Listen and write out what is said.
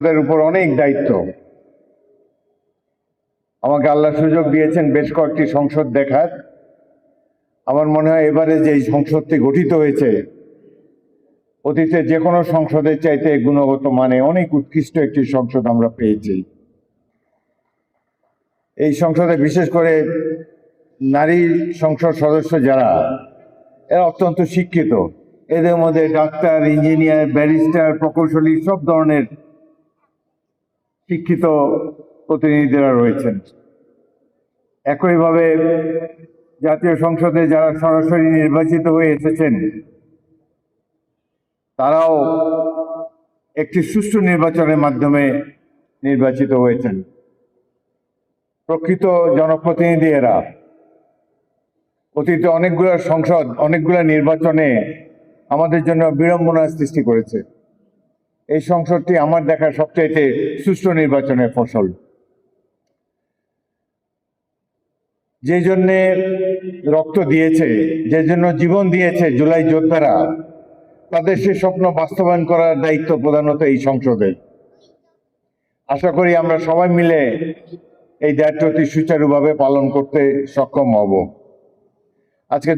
তাদের উপর অনেক দায়িত্ব। আমাকে আল্লাহ সুযোগ দিয়েছেন বেশ কয়েকটি সংসদ দেখার। আমার মনে হয় এবারে যে সংসদটি গঠিত হয়েছে অতীতে যে কোনো সংসদের চাইতে গুণগত মানে অনেক উৎকৃষ্ট একটি সংসদ আমরা পেয়েছি। এই সংসদে বিশেষ করে নারী সংসদ সদস্য যারা, এরা অত্যন্ত শিক্ষিত। এদের মধ্যে ডাক্তার, ইঞ্জিনিয়ার, ব্যারিস্টার, প্রকৌশলী সব ধরনের শিক্ষিত প্রতিনিধিরা রয়েছেন। একইভাবে জাতীয় সংসদে যারা সরাসরি নির্বাচিত হয়ে এসেছেন তারাও একটি সুষ্ঠু নির্বাচনের মাধ্যমে নির্বাচিত হয়েছেন। প্রকৃত জনপ্রতিনিধি এরা। অতীতে অনেকগুলো নির্বাচনে আমাদের জন্য বিড়ম্বনার সৃষ্টি করেছে। এই সংসদটি আমার দেখা সবচাইতে সুষ্ঠু নির্বাচনের ফসল। যে জন্যে রক্ত দিয়েছে, যে জন্য জীবন দিয়েছে জুলাই যোদ্ধারা, তাদের সে স্বপ্ন বাস্তবায়ন করার দায়িত্ব প্রধানত এই সংসদের। আশা করি আমরা সবাই মিলে এই দায়িত্বটি সুচারুভাবে পালন করতে সক্ষম হব। আজকে